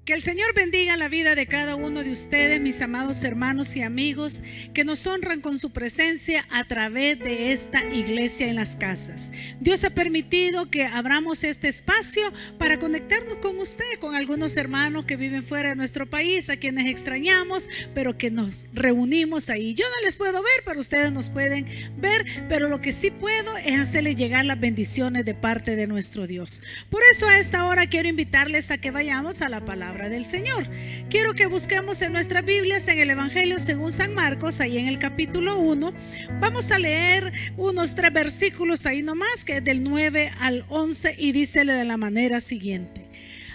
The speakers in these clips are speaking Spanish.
Que el Señor bendiga la vida de cada uno de ustedes, mis amados hermanos y amigos, que nos honran con su presencia a través de esta iglesia en las casas. Dios ha permitido que abramos este espacio para conectarnos con usted, con algunos hermanos que viven fuera de nuestro país, a quienes extrañamos, pero que nos reunimos ahí. Yo no les puedo ver, pero ustedes nos pueden ver, pero lo que sí puedo es hacerles llegar las bendiciones de parte de nuestro Dios. Por eso a esta hora quiero invitarles a que vayamos a la palabra del Señor. Quiero que busquemos en nuestras Biblias en el Evangelio según San Marcos, ahí en el capítulo 1. Vamos a leer unos 3 versículos ahí nomás, que es del 9 al 11, y dícele de la manera siguiente.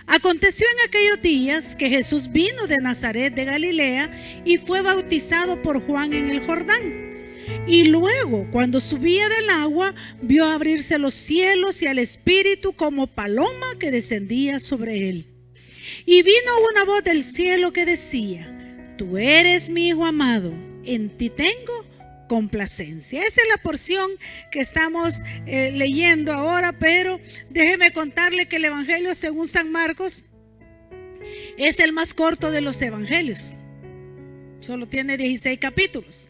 Aconteció en aquellos días que Jesús vino de Nazaret de Galilea y fue bautizado por Juan en el Jordán. Y luego, cuando subía del agua, vio abrirse los cielos y al Espíritu como paloma que descendía sobre él. Y vino una voz del cielo que decía: Tú eres mi Hijo amado, en ti tengo complacencia. Esa es la porción que estamos leyendo ahora, pero déjeme contarle que el Evangelio según San Marcos es el más corto de los evangelios. Solo tiene 16 capítulos,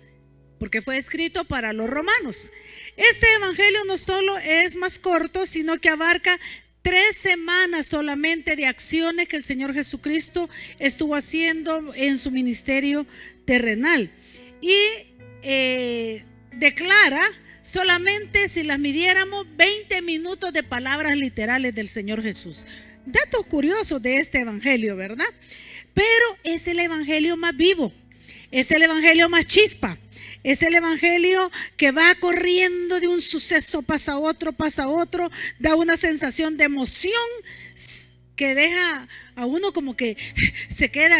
porque fue escrito para los romanos. Este evangelio no solo es más corto, sino que abarca 3 semanas solamente de acciones que el Señor Jesucristo estuvo haciendo en su ministerio terrenal. Y declara solamente, si las midiéramos, 20 minutos de palabras literales del Señor Jesús. Datos curiosos de este evangelio, ¿verdad? Pero es el evangelio más vivo, es el evangelio más chispa. Es el evangelio que va corriendo de un suceso, pasa otro, da una sensación de emoción que deja a uno como que se queda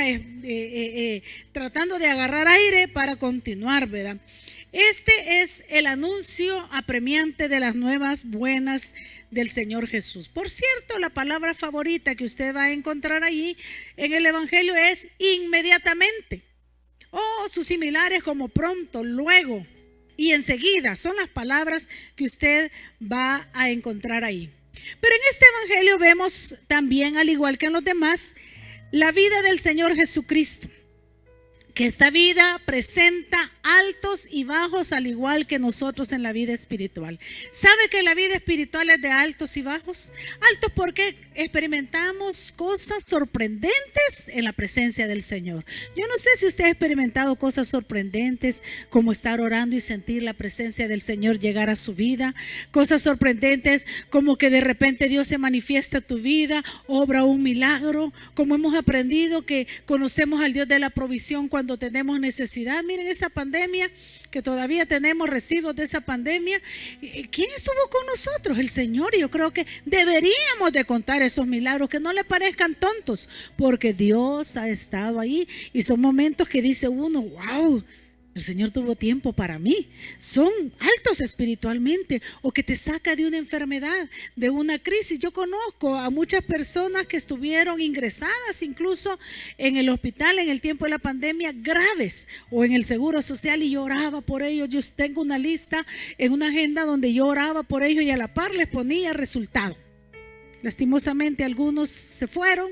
tratando de agarrar aire para continuar, ¿verdad? Este es el anuncio apremiante de las nuevas buenas del Señor Jesús. Por cierto, la palabra favorita que usted va a encontrar allí en el evangelio es inmediatamente. O sus similares como pronto, luego y enseguida son las palabras que usted va a encontrar ahí. Pero en este evangelio vemos también, al igual que en los demás, la vida del Señor Jesucristo, que esta vida presenta altos y bajos, al igual que nosotros en la vida espiritual. ¿Sabe que la vida espiritual es de altos y bajos? Altos porque experimentamos cosas sorprendentes en la presencia del Señor. Yo no sé si usted ha experimentado cosas sorprendentes, como estar orando y sentir la presencia del Señor llegar a su vida. Cosas sorprendentes como que de repente Dios se manifiesta en tu vida, obra un milagro, como hemos aprendido que conocemos al Dios de la provisión cuando tenemos necesidad. Miren esa pandemia, que todavía tenemos residuos de esa pandemia. ¿Quién estuvo con nosotros? El Señor. Y yo creo que deberíamos de contar esos milagros, que no le parezcan tontos, porque Dios ha estado ahí, y son momentos que dice uno: wow, el Señor tuvo tiempo para mí. Son altos espiritualmente, o que te saca de una enfermedad, de una crisis. Yo conozco a muchas personas que estuvieron ingresadas incluso en el hospital en el tiempo de la pandemia, graves, o en el seguro social, y yo oraba por ellos. Yo tengo una lista en una agenda donde yo oraba por ellos y a la par les ponía resultado. Lastimosamente algunos se fueron.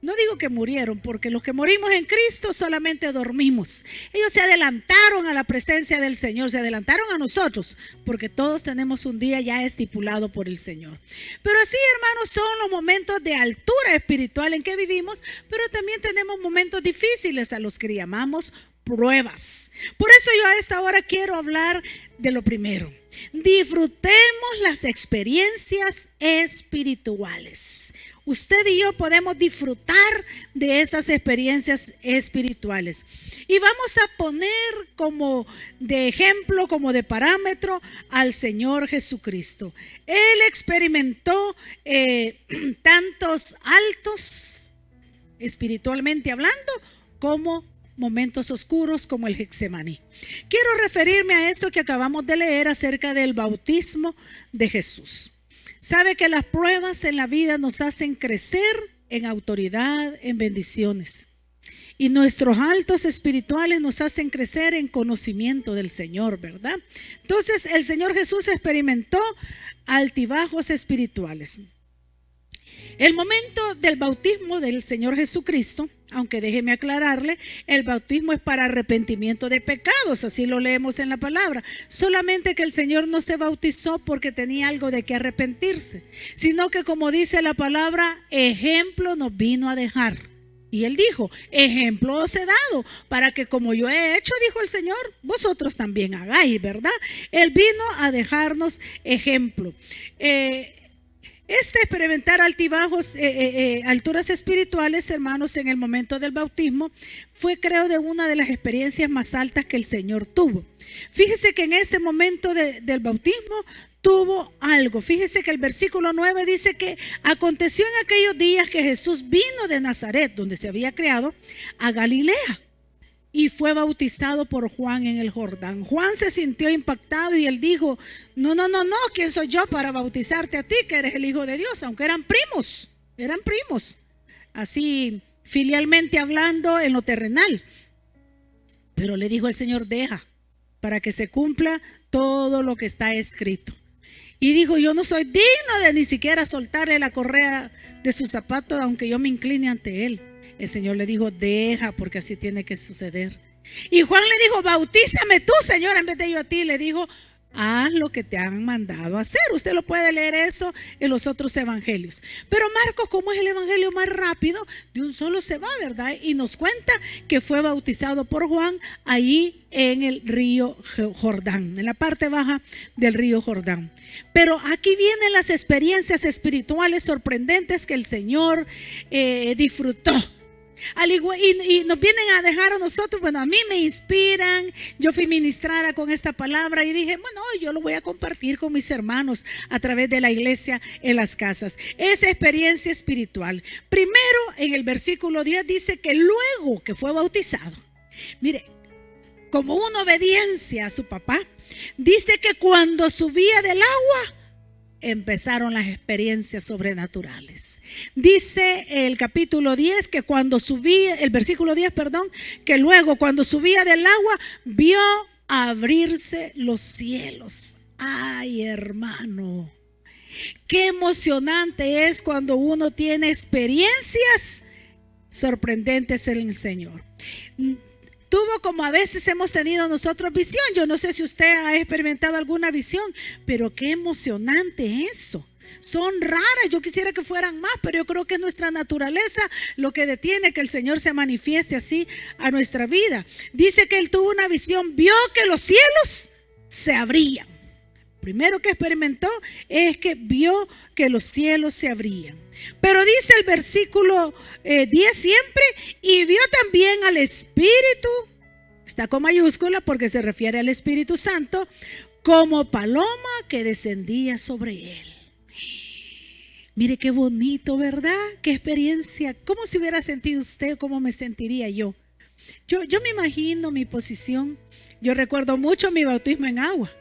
No digo que murieron, porque los que morimos en Cristo solamente dormimos. Ellos se adelantaron a la presencia del Señor, se adelantaron a nosotros, porque todos tenemos un día ya estipulado por el Señor. Pero así, hermanos, son los momentos de altura espiritual en que vivimos, pero también tenemos momentos difíciles a los que llamamos pruebas. Por eso yo a esta hora quiero hablar de lo primero. Disfrutemos las experiencias espirituales. Usted y yo podemos disfrutar de esas experiencias espirituales. Y vamos a poner como de ejemplo, como de parámetro, al Señor Jesucristo. Él experimentó tantos altos, espiritualmente hablando, como momentos oscuros como el Getsemaní. Quiero referirme a esto que acabamos de leer acerca del bautismo de Jesús. Sabe que las pruebas en la vida nos hacen crecer en autoridad, en bendiciones. Y nuestros altos espirituales nos hacen crecer en conocimiento del Señor, ¿verdad? Entonces el Señor Jesús experimentó altibajos espirituales. El momento del bautismo del Señor Jesucristo, aunque déjeme aclararle, el bautismo es para arrepentimiento de pecados, así lo leemos en la palabra. Solamente que el Señor no se bautizó porque tenía algo de que arrepentirse, sino que, como dice la palabra, ejemplo nos vino a dejar. Y Él dijo, ejemplo os he dado, para que como yo he hecho, dijo el Señor, vosotros también hagáis, ¿verdad? Él vino a dejarnos ejemplo. Experimentar altibajos, alturas espirituales, hermanos, en el momento del bautismo, fue, creo, de una de las experiencias más altas que el Señor tuvo. Fíjese que en este momento del bautismo tuvo algo. Fíjese que el versículo 9 dice que aconteció en aquellos días que Jesús vino de Nazaret, donde se había criado, a Galilea. Y fue bautizado por Juan en el Jordán. Juan se sintió impactado y él dijo, no, ¿quién soy yo para bautizarte a ti, que eres el Hijo de Dios? Aunque eran primos. Así, filialmente hablando en lo terrenal. Pero le dijo el Señor, deja, para que se cumpla todo lo que está escrito. Y dijo, yo no soy digno de ni siquiera soltarle la correa de su zapato, aunque yo me incline ante él. El Señor le dijo, deja, porque así tiene que suceder. Y Juan le dijo, bautízame tú, Señor, en vez de yo a ti. Le dijo, haz lo que te han mandado a hacer. Usted lo puede leer eso en los otros evangelios. Pero Marcos, como es el evangelio más rápido, de un solo se va, ¿verdad? Y nos cuenta que fue bautizado por Juan ahí en el río Jordán, en la parte baja del río Jordán. Pero aquí vienen las experiencias espirituales sorprendentes que el Señor disfrutó. Y nos vienen a dejar a nosotros, bueno, a mí me inspiran. Yo fui ministrada con esta palabra y dije, bueno, yo lo voy a compartir con mis hermanos a través de la iglesia en las casas. Esa experiencia espiritual. Primero, en el versículo 10 dice que luego que fue bautizado, mire, como una obediencia a su papá, dice que cuando subía del agua, empezaron las experiencias sobrenaturales. Dice el capítulo 10 que cuando subía, el versículo 10, perdón, que luego cuando subía del agua vio abrirse los cielos. Ay, hermano, qué emocionante es cuando uno tiene experiencias sorprendentes en el Señor. Tuvo, como a veces hemos tenido nosotros, visión. Yo no sé si usted ha experimentado alguna visión, pero qué emocionante eso. Son raras, yo quisiera que fueran más, pero yo creo que es nuestra naturaleza lo que detiene que el Señor se manifieste así a nuestra vida. Dice que él tuvo una visión, vio que los cielos se abrían. Primero que experimentó es que vio que los cielos se abrían. Pero dice el versículo 10 siempre, y vio también al Espíritu, está con mayúscula porque se refiere al Espíritu Santo, como paloma que descendía sobre él. Mire qué bonito, ¿verdad? Qué experiencia. ¿Cómo se hubiera sentido usted? ¿Cómo me sentiría yo? Yo me imagino mi posición. Yo recuerdo mucho mi bautismo en agua.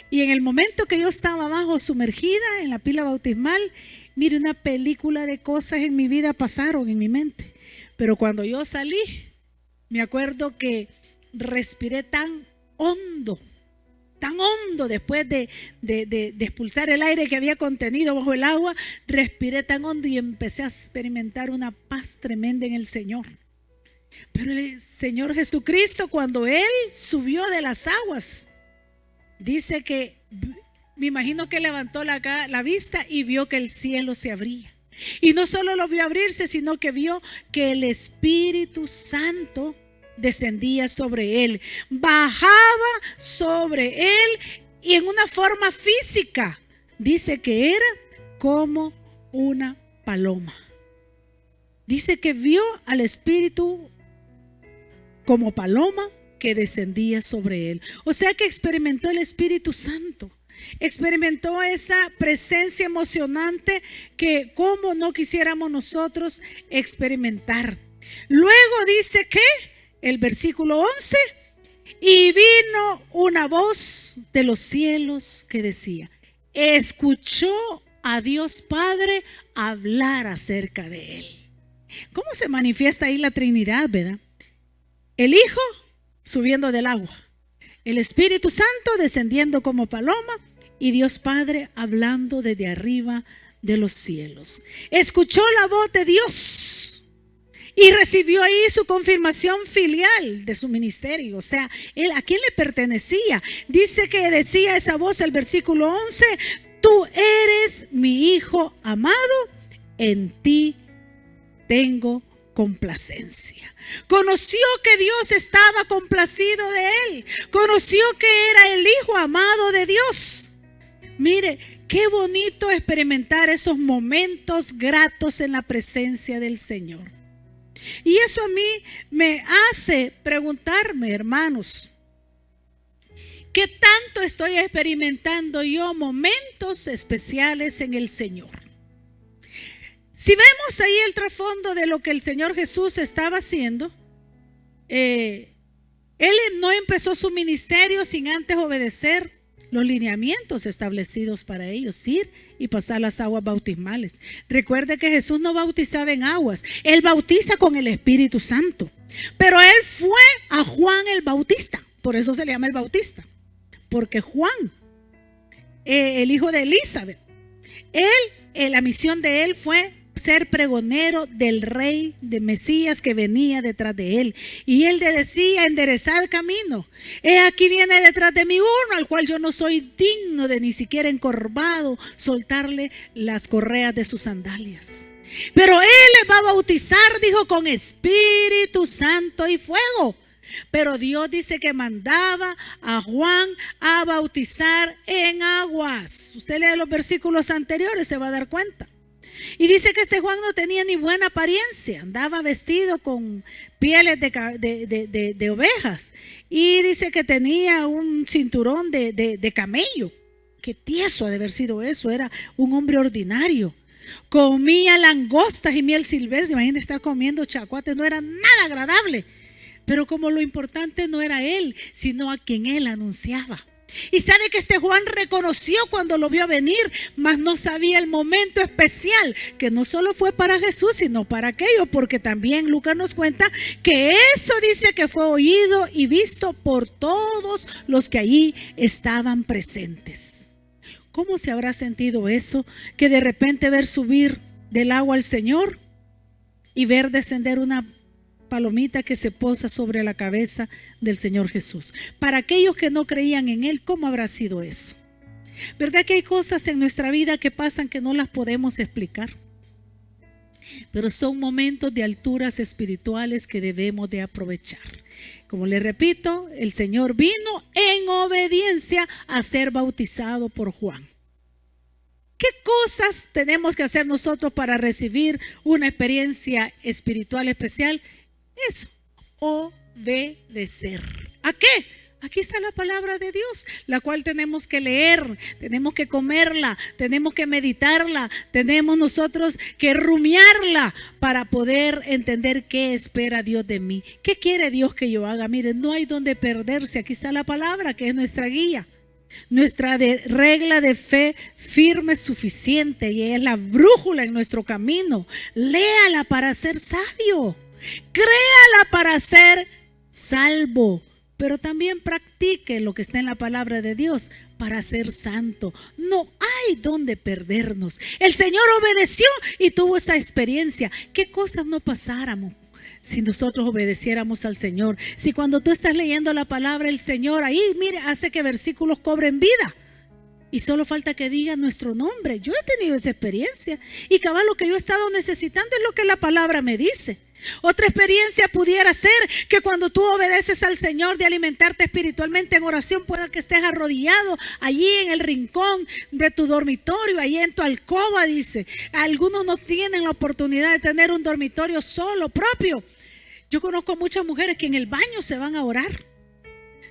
Y en el momento que yo estaba abajo sumergida en la pila bautismal, mire, una película de cosas en mi vida pasaron en mi mente. Pero cuando yo salí, me acuerdo que respiré tan hondo después de expulsar el aire que había contenido bajo el agua. Respiré tan hondo y empecé a experimentar una paz tremenda en el Señor. Pero el Señor Jesucristo, cuando Él subió de las aguas, dice que, me imagino que levantó la vista y vio que el cielo se abría. Y no solo lo vio abrirse, sino que vio que el Espíritu Santo descendía sobre él, bajaba sobre él, y en una forma física dice que era como una paloma. Dice que vio al Espíritu como paloma que descendía sobre él. O sea que experimentó el Espíritu Santo. Experimentó esa presencia emocionante que como no quisiéramos nosotros experimentar. Luego dice que el versículo 11, y vino una voz de los cielos que decía, escuchó a Dios Padre hablar acerca de él. ¿Cómo se manifiesta ahí la Trinidad, verdad? El Hijo subiendo del agua, el Espíritu Santo descendiendo como paloma, y Dios Padre hablando desde arriba de los cielos. Escuchó la voz de Dios y recibió ahí su confirmación filial de su ministerio. O sea, él, ¿a quién le pertenecía? Dice que decía esa voz, el versículo 11: tú eres mi hijo amado, en ti tengo complacencia. Conoció que Dios estaba complacido de él. Conoció que era el hijo amado de Dios. Mire, qué bonito experimentar esos momentos gratos en la presencia del Señor. Y eso a mí me hace preguntarme, hermanos, ¿qué tanto estoy experimentando yo momentos especiales en el Señor? Si vemos ahí el trasfondo de lo que el Señor Jesús estaba haciendo, Él no empezó su ministerio sin antes obedecer los lineamientos establecidos para ellos, ir y pasar las aguas bautismales. Recuerde que Jesús no bautizaba en aguas, Él bautiza con el Espíritu Santo. Pero Él fue a Juan el Bautista, por eso se le llama el Bautista, porque Juan, el hijo de Elizabeth, la misión de él fue ser pregonero del rey de Mesías que venía detrás de él. Y él le decía: enderezad el camino. He aquí viene detrás de mí uno al cual yo no soy digno de ni siquiera encorvado soltarle las correas de sus sandalias. Pero él les va a bautizar, dijo, con Espíritu Santo y fuego. Pero Dios dice que mandaba a Juan a bautizar en aguas. Usted lee los versículos anteriores, se va a dar cuenta. Y dice que este Juan no tenía ni buena apariencia, andaba vestido con pieles de ovejas, y dice que tenía un cinturón de camello. Qué tieso ha de haber sido eso, era un hombre ordinario. Comía langostas y miel silvestre. Imagínate estar comiendo chacuates, no era nada agradable. Pero como lo importante no era él, sino a quien él anunciaba. Y sabe que este Juan reconoció cuando lo vio venir, mas no sabía el momento especial, que no solo fue para Jesús, sino para aquello, porque también Lucas nos cuenta que eso dice que fue oído y visto por todos los que allí estaban presentes. ¿Cómo se habrá sentido eso? Que de repente ver subir del agua al Señor y ver descender una palomita que se posa sobre la cabeza del Señor Jesús. Para aquellos que no creían en Él, ¿cómo habrá sido eso? ¿Verdad que hay cosas en nuestra vida que pasan que no las podemos explicar? Pero son momentos de alturas espirituales que debemos de aprovechar. Como le repito, el Señor vino en obediencia a ser bautizado por Juan. ¿Qué cosas tenemos que hacer nosotros para recibir una experiencia espiritual especial? Eso, obedecer. ¿A qué? Aquí está la palabra de Dios, la cual tenemos que leer, tenemos que comerla, tenemos que meditarla, tenemos nosotros que rumiarla para poder entender qué espera Dios de mí. ¿Qué quiere Dios que yo haga? Miren, no hay donde perderse. Aquí está la palabra, que es nuestra guía. Nuestra regla de fe firme, suficiente, y es la brújula en nuestro camino. Léala para ser sabio, créala para ser salvo, pero también practique lo que está en la palabra de Dios para ser santo. No hay donde perdernos. El Señor obedeció y tuvo esa experiencia. ¿Qué cosas no pasáramos si nosotros obedeciéramos al Señor? Si cuando tú estás leyendo la palabra, el Señor ahí, mire, hace que versículos cobren vida. Y solo falta que diga nuestro nombre. Yo he tenido esa experiencia. Y cabal, lo que yo he estado necesitando es lo que la palabra me dice. Otra experiencia pudiera ser que cuando tú obedeces al Señor de alimentarte espiritualmente en oración, pueda que estés arrodillado allí en el rincón de tu dormitorio, allí en tu alcoba, dice. Algunos no tienen la oportunidad de tener un dormitorio solo, propio. Yo conozco muchas mujeres que en el baño se van a orar.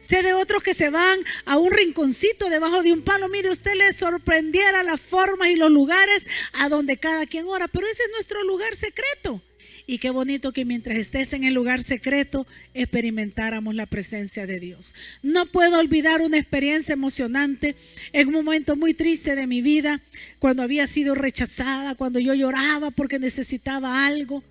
Sé de otros que se van a un rinconcito debajo de un palo. Mire, usted le sorprendiera las formas y los lugares a donde cada quien ora, pero ese es nuestro lugar secreto. Y qué bonito que mientras estés en el lugar secreto experimentáramos la presencia de Dios. No puedo olvidar una experiencia emocionante en un momento muy triste de mi vida, cuando había sido rechazada, cuando yo lloraba porque necesitaba algo.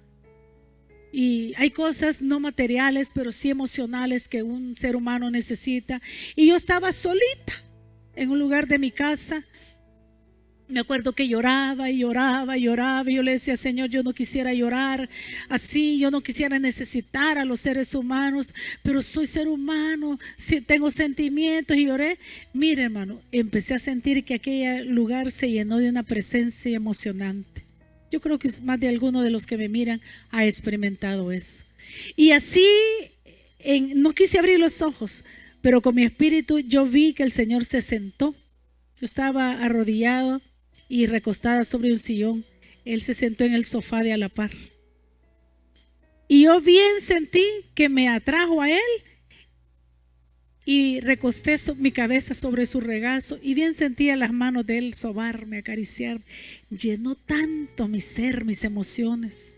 Y hay cosas no materiales, pero sí emocionales que un ser humano necesita. Y yo estaba solita en un lugar de mi casa. Me acuerdo que lloraba y lloraba y lloraba. Y yo le decía, Señor, yo no quisiera llorar así, yo no quisiera necesitar a los seres humanos, pero soy ser humano, tengo sentimientos. Y lloré. Mire, hermano, empecé a sentir que aquel lugar se llenó de una presencia emocionante. Yo creo que más de alguno de los que me miran ha experimentado eso. Y así, no quise abrir los ojos, pero con mi espíritu yo vi que el Señor se sentó. Yo estaba arrodillado y recostada sobre un sillón. Él se sentó en el sofá de a la par. Y yo bien sentí que me atrajo a Él y recosté mi cabeza sobre su regazo y bien sentía las manos de Él sobarme, acariciarme. Llenó tanto mi ser, mis emociones.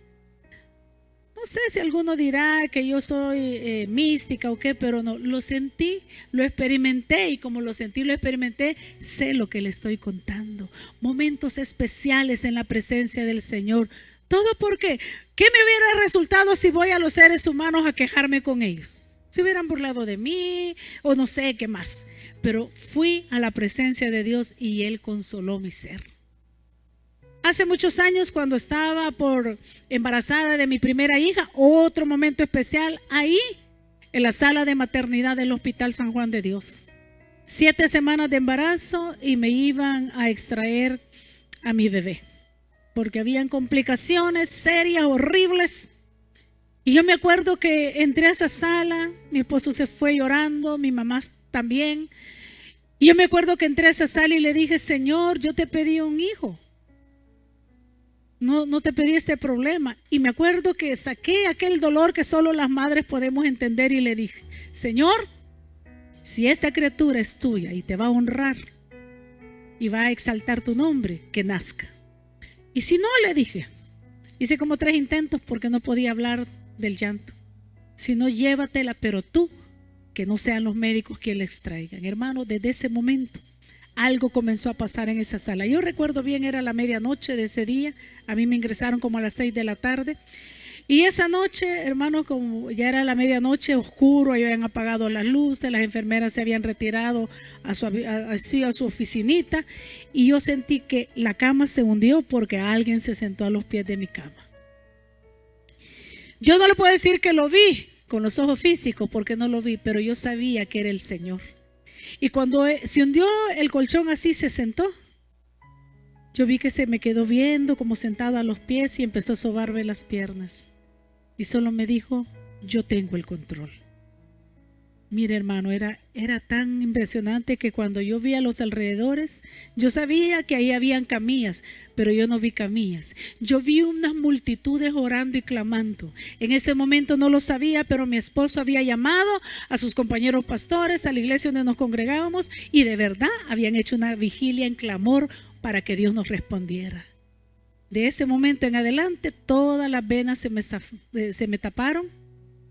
No sé si alguno dirá que yo soy mística o qué, pero no, lo sentí, lo experimenté y como lo sentí, lo experimenté, sé lo que le estoy contando. Momentos especiales en la presencia del Señor. ¿Todo por qué? ¿Qué me hubiera resultado si voy a los seres humanos a quejarme con ellos? Se hubieran burlado de mí o no sé qué más. Pero fui a la presencia de Dios y Él consoló mi ser. Hace muchos años, cuando estaba embarazada de mi primera hija, otro momento especial, ahí en la sala de maternidad del Hospital San Juan de Dios. 7 semanas de embarazo y me iban a extraer a mi bebé, porque habían complicaciones serias, horribles. Y yo me acuerdo que entré a esa sala, mi esposo se fue llorando, mi mamá también. Y yo me acuerdo que entré a esa sala y le dije, Señor, yo te pedí un hijo. No te pedí este problema. Y me acuerdo que saqué aquel dolor que solo las madres podemos entender y le dije, Señor, si esta criatura es tuya y te va a honrar y va a exaltar tu nombre, que nazca. Y si no, le dije, hice como 3 intentos porque no podía hablar del llanto. Si no, llévatela, pero tú, que no sean los médicos quienes la extraigan. Hermano, desde ese momento algo comenzó a pasar en esa sala. Yo recuerdo bien, era la medianoche de ese día. A mí me ingresaron como a las 6 de la tarde. Y esa noche, hermano, como ya era la medianoche, oscuro, habían apagado las luces, las enfermeras se habían retirado a su oficinita. Y yo sentí que la cama se hundió porque alguien se sentó a los pies de mi cama. Yo no le puedo decir que lo vi con los ojos físicos porque no lo vi, pero yo sabía que era el Señor. Y cuando se hundió el colchón así, se sentó. Yo vi que se me quedó viendo como sentado a los pies y empezó a sobarme las piernas. Y solo me dijo, yo tengo el control. Mire, hermano, era tan impresionante que cuando yo vi a los alrededores, yo sabía que ahí habían camillas, pero yo no vi camillas. Yo vi unas multitudes orando y clamando. En ese momento no lo sabía, pero mi esposo había llamado a sus compañeros pastores a la iglesia donde nos congregábamos y de verdad habían hecho una vigilia en clamor para que Dios nos respondiera. De ese momento en adelante, todas las venas se me taparon.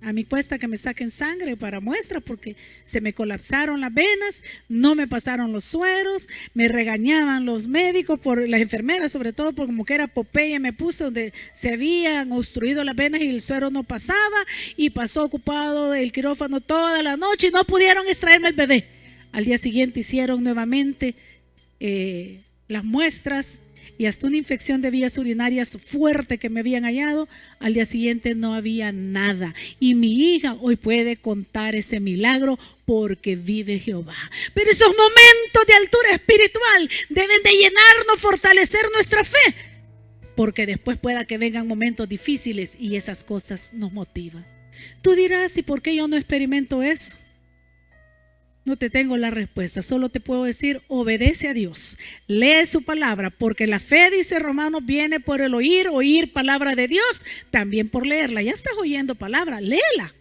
A mí cuesta que me saquen sangre para muestra porque se me colapsaron las venas, no me pasaron los sueros, me regañaban los médicos, las enfermeras sobre todo, porque como que era Popeye me puso donde se habían obstruido las venas y el suero no pasaba y pasó ocupado el quirófano toda la noche y no pudieron extraerme el bebé. Al día siguiente hicieron nuevamente las muestras y hasta una infección de vías urinarias fuerte que me habían hallado. Al día siguiente no había nada. Y mi hija hoy puede contar ese milagro porque vive Jehová. Pero esos momentos de altura espiritual deben de llenarnos, fortalecer nuestra fe. Porque después pueda que vengan momentos difíciles y esas cosas nos motivan. Tú dirás, ¿y por qué yo no experimento eso? No te tengo la respuesta, solo te puedo decir, obedece a Dios, lee su palabra, porque la fe, dice Romanos, viene por el oír palabra de Dios, también por leerla. Ya estás oyendo palabra, léela,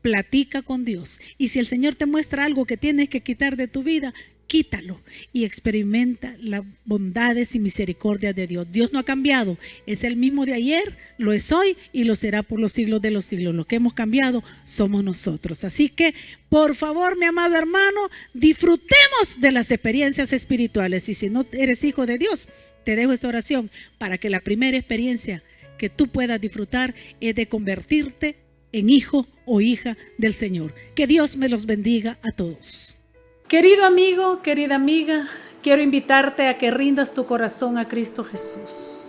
platica con Dios. Y si el Señor te muestra algo que tienes que quitar de tu vida, quítalo y experimenta las bondades y misericordias de Dios. Dios no ha cambiado, es el mismo de ayer, lo es hoy y lo será por los siglos de los siglos. Lo que hemos cambiado somos nosotros. Así que, por favor, mi amado hermano, disfrutemos de las experiencias espirituales. Y si no eres hijo de Dios, te dejo esta oración para que la primera experiencia que tú puedas disfrutar es de convertirte en hijo o hija del Señor. Que Dios me los bendiga a todos. Querido amigo, querida amiga, quiero invitarte a que rindas tu corazón a Cristo Jesús.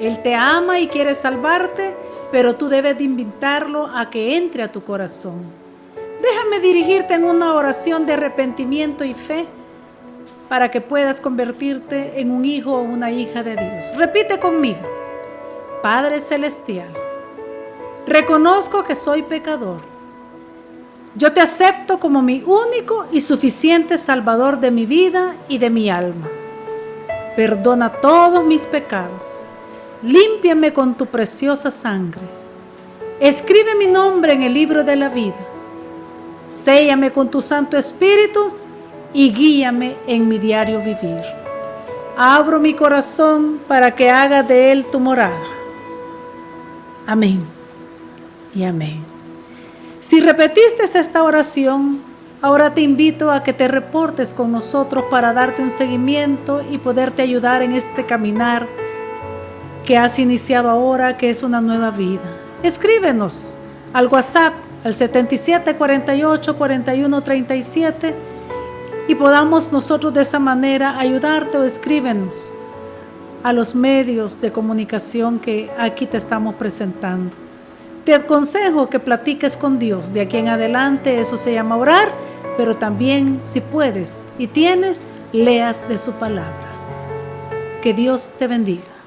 Él te ama y quiere salvarte, pero tú debes de invitarlo a que entre a tu corazón. Déjame dirigirte en una oración de arrepentimiento y fe para que puedas convertirte en un hijo o una hija de Dios. Repite conmigo. Padre Celestial, reconozco que soy pecador. Yo te acepto como mi único y suficiente Salvador de mi vida y de mi alma. Perdona todos mis pecados. Límpiame con tu preciosa sangre. Escribe mi nombre en el libro de la vida. Séllame con tu Santo Espíritu y guíame en mi diario vivir. Abro mi corazón para que hagas de él tu morada. Amén y amén. Si repetiste esta oración, ahora te invito a que te reportes con nosotros para darte un seguimiento y poderte ayudar en este caminar que has iniciado ahora, que es una nueva vida. Escríbenos al WhatsApp al 77484137 y podamos nosotros de esa manera ayudarte, o escríbenos a los medios de comunicación que aquí te estamos presentando. Te aconsejo que platiques con Dios. De aquí en adelante eso se llama orar, pero también, si puedes y tienes, leas de su palabra. Que Dios te bendiga.